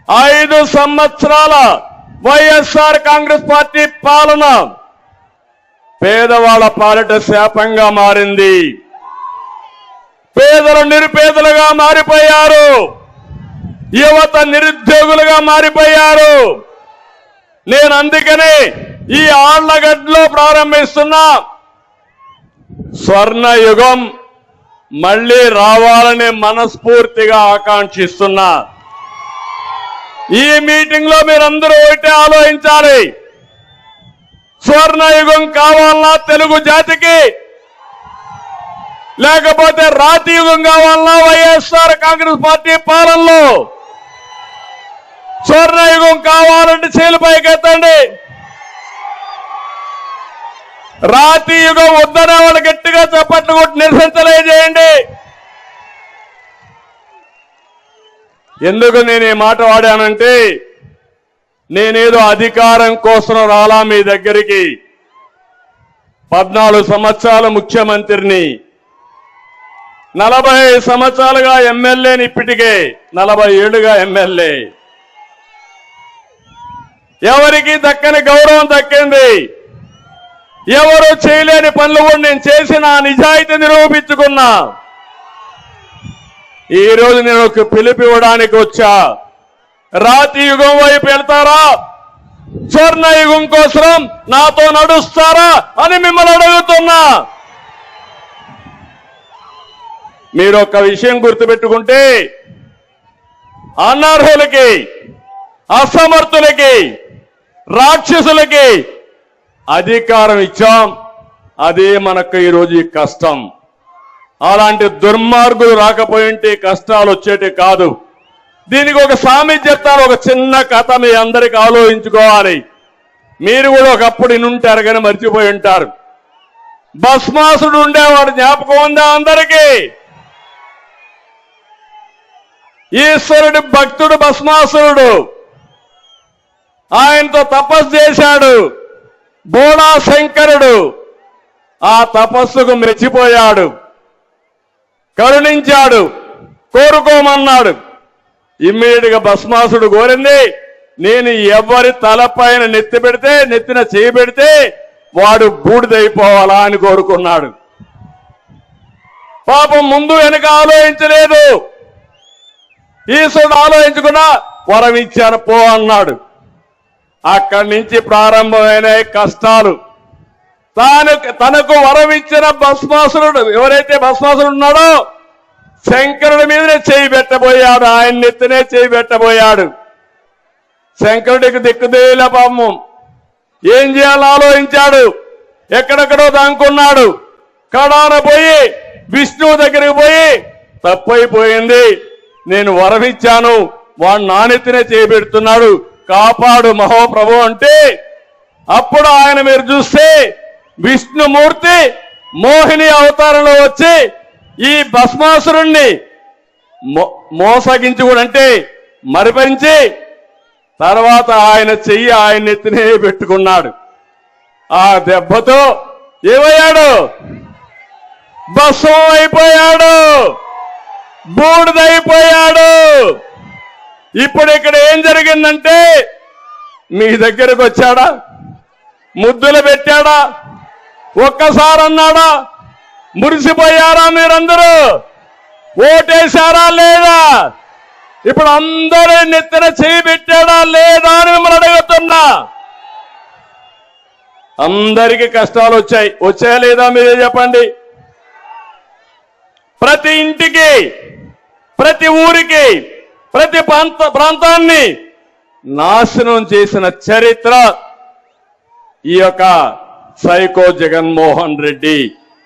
5 సంవత్సరాల వైఎస్ఆర్ కాంగ్రెస్ పార్టీ పాలన పేదవాళ్ల పాలిట శాపంగా మారింది. పేదలు నిరుపేదలుగా మారిపోయారు. యువత నిరుద్యోగులుగా మారిపోయారు. నేను అందుకనే ఈ ఆళ్లగడ్డలో ప్రారంభిస్తున్న స్వర్ణ యుగం మళ్లీ రావాలని మనస్ఫూర్తిగా ఆకాంక్షిస్తున్నా. ఈ మీటింగ్ లో మీరందరూ ఒకటే ఆలోచించాలి. స్వర్ణ యుగం కావాలన్నా తెలుగు జాతికి, లేకపోతే రాతి యుగం కావాలన్నా వైఎస్ఆర్ కాంగ్రెస్ పార్టీ పాలనలో? స్వర్ణ యుగం కావాలంటే చేలు పైకెత్తండి. రాతి యుగం వద్దనే వాళ్ళు గట్టిగా చప్పట్లు కొట్టి నిరసన తెలియజేయండి. ఎందుకు నేను ఈ మాట వాడానంటే, నేనేదో అధికారం కోసం రాలా మీ దగ్గరికి. 14 సంవత్సరాల ముఖ్యమంత్రిని, 40 సంవత్సరాలుగా ఎమ్మెల్యేని, ఇప్పటికే 47గా ఎమ్మెల్యే. ఎవరికి దక్కని గౌరవం దక్కింది. ఎవరు చేయలేని పనులు కూడా నేను చేసిన నిజాయితీ నిరూపించుకున్నా. ఈ రోజు నేను ఒక పిలుపు ఇవ్వడానికి వచ్చా. రాతి యుగం వైపు వెళ్తారా, స్వర్ణ యుగం కోసం నాతో నడుస్తారా అని మిమ్మల్ని అడుగుతున్నా. మీరు ఒక విషయం గుర్తుపెట్టుకుంటే, అనర్హులకి, అసమర్థులకి, రాక్షసులకి అధికారం ఇచ్చాం. అదే మనకు ఈరోజు కష్టం. అలాంటి దుర్మార్గులు రాకపోయింటే కష్టాలు వచ్చేటి కాదు. దీనికి ఒక సామెత చెప్తాను, ఒక చిన్న కథ మీ అందరికి ఆలోచించుకోవాలి. మీరు కూడా ఒకప్పుడు ఇనుంటారు కానీ మర్చిపోయి ఉంటారు. భస్మాసుడు ఉండేవాడు, జ్ఞాపకం ఉందా అందరికీ? ఈశ్వరుడి భక్తుడు భస్మాసురుడు. ఆయనతో తపస్సు చేశాడు బోళా శంకరుడు. ఆ తపస్సుకు మెచ్చిపోయాడు, కరుణించాడు, కోరుకోమన్నాడు. ఇమ్మీడియట్ గా భస్మాసుడు కోరింది, నేను ఎవరి తలపైన నెత్తిన చేయి పెడితే వాడు బూడిదైపోవాలా అని కోరుకున్నాడు. పాపం ముందు వెనక ఆలోచించలేదు. ఈశ్వరుడు ఆలోచించుకున్నా వరం ఇచ్చాను పో అన్నాడు. అక్కడి నుంచి ప్రారంభమైన కష్టాలు. తనకు వరం ఇచ్చిన భస్మాసురుడు, ఎవరైతే భస్మాసురుడు ఉన్నాడో శంకరుడి మీదనే చేయి పెట్టబోయాడు. ఆయన నెత్తినే చేయి పెట్టబోయాడు. శంకరుడికి దిక్కుదేల పాపం. ఏం చేయాలో ఆలోచించాడు. ఎక్కడెక్కడో దాంకున్నాడు. కడాన పోయి విష్ణువు దగ్గరికి పోయి, తప్పైపోయింది, నేను వరం ఇచ్చాను, వాడు నానెత్తినే చేయి పెడుతున్నాడు, కాపాడు మహోప్రభు అంటే, అప్పుడు ఆయన మీరు చూస్తే విష్ణుమూర్తి మోహిని అవతారంలో వచ్చి ఈ భస్మాసురుణ్ణి మోసగించి కూడా అంటే మరిపించి తర్వాత ఆయన చెయ్యి ఆయన ఎత్తినే పెట్టుకున్నాడు. ఆ దెబ్బతో ఏమయ్యాడు? భస్మం అయిపోయాడు, బూడిదైపోయాడు. ఇప్పుడు ఇక్కడ ఏం జరిగిందంటే, మీ దగ్గరకు వచ్చాడా? ముద్దులు పెట్టాడా? ఒక్కసారి అన్నాడా? మురిసిపోయారా మీరందరూ? ఓటేశారా లేదా? ఇప్పుడు అందరూ నెత్తిన చేయి పెట్టాడా లేదా అని మిమ్మల్ని అడుగుతున్నా. అందరికీ కష్టాలు వచ్చాయా లేదా మీరే చెప్పండి. ప్రతి ఇంటికి, ప్రతి ఊరికి, ప్రతి ప్రాంతాన్ని నాశనం చేసిన చరిత్ర ఈ యొక్క సైకో జగన్మోహన్ రెడ్డి.